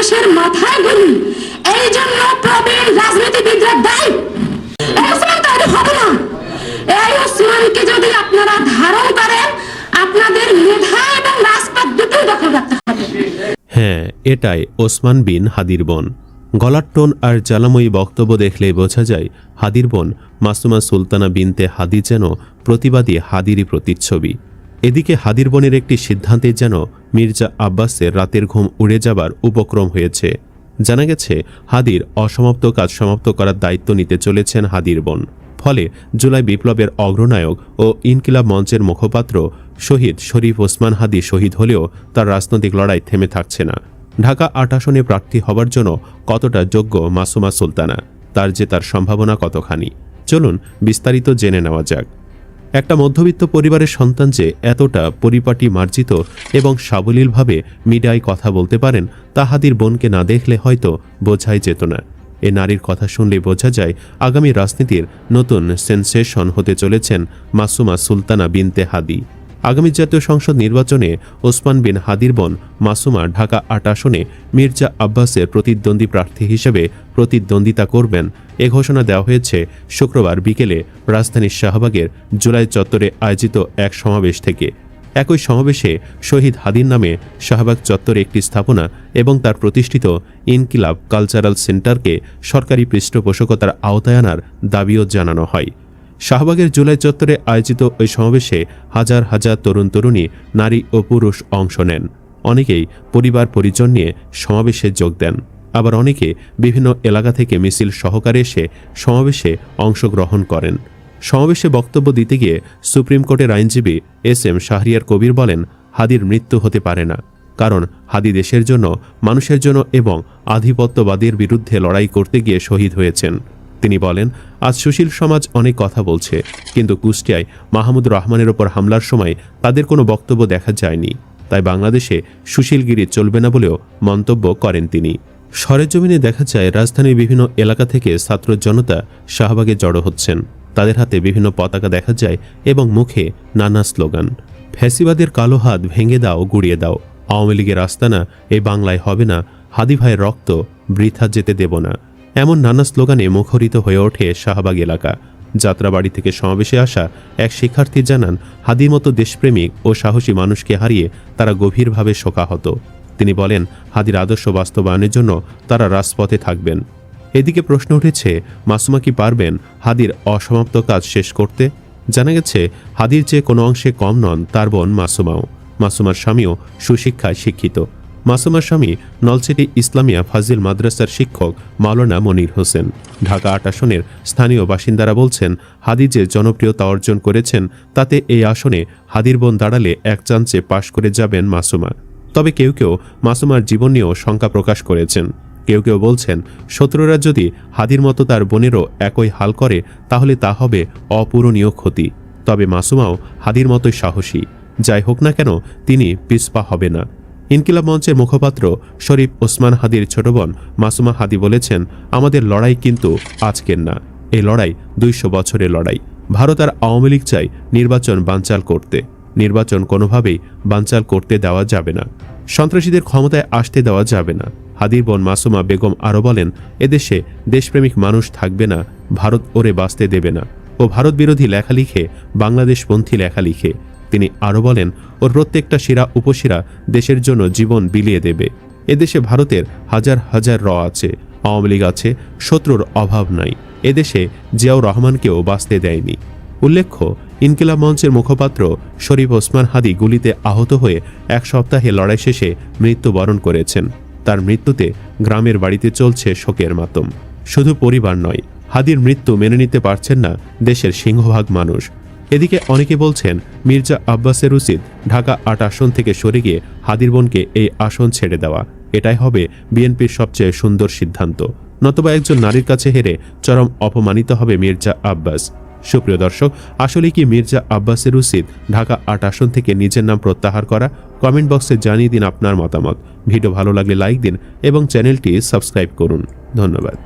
মানুষের মাথায় গুলি। এই জন্য প্রবীণ রাজনীতিবিদরা দায়ী। এই ওসমান তৈরি হবে না। এই ওসমানকে যদি আপনারা ধারণ করেন, আপনাদের মেধা এবং রাজপথ দুটোই দখল রাখতে হবে। হ্যাঁ, এটাই ওসমান বিন হাদির বোন। গলার টোন আর জ্বালাময়ী বক্তব্য দেখলেই বোঝা যায় হাদির বোন মাসুমা সুলতানা বিনতে হাদি যেন প্রতিবাদী হাদিরই প্রতিচ্ছবি। এদিকে হাদির বোনের একটি সিদ্ধান্তে যেন মির্জা আব্বাসের রাতের ঘুম উড়ে যাবার উপক্রম হয়েছে। জানা গেছে হাদির অসমাপ্ত কাজ সমাপ্ত করার দায়িত্ব নিতে চলেছেন হাদির বোন। ফলে জুলাই বিপ্লবের অগ্রনায়ক ও ইনকিলাব মঞ্চের মুখপাত্র শহীদ শরীফ ওসমান হাদি শহীদ হলেও তার রাজনৈতিক লড়াই থেমে থাকছে না। ঢাকা ৮ আসনে প্রার্থী হবার জন্য কতটা যোগ্য মাসুমা সুলতানা, তার জেতার সম্ভাবনা কতখানি, চলুন বিস্তারিত জেনে নেওয়া যাক। একটা মধ্যবিত্ত পরিবারের সন্তান যে এতটা পরিপাটি মার্জিত এবং সাবলীলভাবে মিডিয়ায় কথা বলতে পারেন তা হাদির বোনকে না দেখলে হয়তো বোঝাই যেত না। এ নারীর কথা শুনলে বোঝা যায় আগামী রাজনীতির নতুন সেন্সেশন হতে চলেছেন মাসুমা সুলতানা বিনতে হাদি। আগামী জাতীয় সংসদ নির্বাচনে ওসমান বিন হাদির বোন মাসুমা ঢাকা ৮ আসনে মির্জা আব্বাসের প্রতিদ্বন্দ্বী প্রার্থী হিসেবে প্রতিদ্বন্দ্বিতা করবেন এ ঘোষণা দেওয়া হয়েছে শুক্রবার বিকেলে রাজধানীর শাহবাগের জুলাই চত্বরে আয়োজিত এক সমাবেশ থেকে। একই সমাবেশে শহীদ হাদির নামে শাহবাগ চত্বরে একটি স্থাপনা এবং তার প্রতিষ্ঠিত ইনকিলাব কালচারাল সেন্টারকে সরকারি পৃষ্ঠপোষকতার আওতায় আনার দাবিও জানানো হয়। শাহবাগের জুলাই চত্বরে আয়োজিত ওই সমাবেশে হাজার হাজার তরুণ তরুণী, নারী ও পুরুষ অংশ নেন। অনেকেই পরিবার পরিজন নিয়ে সমাবেশে যোগ দেন, আবার অনেকে বিভিন্ন এলাকা থেকে মিছিল সহকারে এসে সমাবেশে অংশগ্রহণ করেন। সমাবেশে বক্তব্য দিতে গিয়ে সুপ্রিম কোর্টের আইনজীবী এস.এম. শাহরিয়ার কবির বলেন, হাদির মৃত্যু হতে পারে না, কারণ হাদি দেশের জন্য, মানুষের জন্য এবং আধিপত্যবাদের বিরুদ্ধে লড়াই করতে গিয়ে শহীদ হয়েছেন। তিনি বলেন, আজ সুশীল সমাজ অনেক কথা বলছে, কিন্তু কুষ্টিয়ায় মাহমুদুর রহমানের ওপর হামলার সময় তাদের কোনো বক্তব্য দেখা যায়নি। তাই বাংলাদেশে সুশীলগিরি চলবে না বলেও মন্তব্য করেন তিনি। সরেজমিনে দেখা যায় রাজধানীর বিভিন্ন এলাকা থেকে ছাত্র জনতা শাহবাগে জড়ো হচ্ছেন। তাদের হাতে বিভিন্ন পতাকা দেখা যায় এবং মুখে নানা স্লোগান। ফ্যাসিবাদের কালো হাত ভেঙে দাও, গুড়িয়ে দাও, আওয়ামী লীগের আস্তানা এই বাংলায় হবে না, হাদি ভাইয়ের রক্ত বৃথা যেতে দেব না, এমন নানা স্লোগানে মুখরিত হয়ে ওঠে শাহবাগ এলাকা। যাত্রাবাড়ি থেকে সমাবেশে আসা এক শিক্ষার্থী জানান, হাদির মতো দেশপ্রেমিক ও সাহসী মানুষকে হারিয়ে তারা গভীরভাবে শোকাহত। তিনি বলেন, হাদির আদর্শ বাস্তবায়নের জন্য তারা রাজপথে থাকবেন। এদিকে প্রশ্ন উঠেছে, মাসুমা কি পারবেন হাদির অসমাপ্ত কাজ শেষ করতে? জানা গেছে হাদির যে কোনো অংশে কম নন তার বোন মাসুমাও। মাসুমার স্বামীও সুশিক্ষায় শিক্ষিত। মাসুমার স্বামী নলছিটি ইসলামিয়া ফাজিল মাদ্রাসার শিক্ষক মাওলানা মনির হোসেন। ঢাকা ৮ আসনের স্থানীয় বাসিন্দারা বলছেন, হাদি যে জনপ্রিয়তা অর্জন করেছেন তাতে এই আসনে হাদির বোন দাঁড়ালে এক চান্সে পাশ করে যাবেন মাসুমা। তবে কেউ কেউ মাসুমার জীবন নিয়েও শঙ্কা প্রকাশ করেছেন। কেউ কেউ বলছেন, শত্রুরা যদি হাদির মতো তার বোনেরও একই হাল করে তাহলে তা হবে অপূরণীয় ক্ষতি। তবে মাসুমাও হাদির মতোই সাহসী। যাই হোক না কেন, তিনি পিছপা হবে না। ইনকিলাব মঞ্চের মুখপাত্র শরীফ ওসমান হাদির ছোট বোন মাসুমা হাদি বলেছেন, আমাদের লড়াই কিন্তু আজকের না, এই লড়াই ২০০ বছরের লড়াই। ভারত আর আওয়ামী লীগ চাই নির্বাচন বানচাল করতে। নির্বাচন কোনোভাবেই বানচাল করতে দেওয়া যাবে না, সন্ত্রাসীদের ক্ষমতায় আসতে দেওয়া যাবে না। হাদির বোন মাসুমা বেগম আরও বলেন, এদেশে দেশপ্রেমিক মানুষ থাকবে না, ভারত ওরে বাঁচতে দেবে না। ও ভারত বিরোধী লেখা লিখে, বাংলাদেশপন্থী লেখা লিখে। তিনি আরও বলেন, ওর প্রত্যেকটা শিরা উপশিরা দেশের জন্য জীবন বিলিয়ে দেবে। এদেশে ভারতের হাজার হাজার আছে, আওয়ামী লীগ আছে, শত্রুর অভাব নাই। এদেশে জিয়াউর রহমানকেও বাঁচতে দেয়নি। উল্লেখ্য, ইনকিলাব মঞ্চের মুখপাত্র শরীফ ওসমান হাদি গুলিতে আহত হয়ে এক সপ্তাহে লড়াই শেষে মৃত্যুবরণ করেছেন। তার মৃত্যুতে গ্রামের বাড়িতে চলছে শোকের মাতম। শুধু পরিবার নয়, হাদির মৃত্যু মেনে নিতে পারছেন না দেশের সিংহভাগ মানুষ। এদিকে অনেকে বলছেন, মির্জা আব্বাসের উচিত ঢাকা ৮ আসন থেকে সরে গিয়ে হাদির বোনকে এই আসন ছেড়ে দেওয়া। এটাই হবে বিএনপির সবচেয়ে সুন্দর সিদ্ধান্ত। নতুবা একজন নারীর কাছে হেরে চরম অপমানিত হবে মির্জা আব্বাস। সুপ্রিয় দর্শক, আসলে কি মির্জা আব্বাসের উচিত ঢাকা ৮ আসন থেকে নিজের নাম প্রত্যাহার করা? কমেন্ট বক্সে জানিয়ে দিন আপনার মতামত। ভিডিও ভালো লাগলে লাইক দিন এবং চ্যানেলটি সাবস্ক্রাইব করুন। ধন্যবাদ।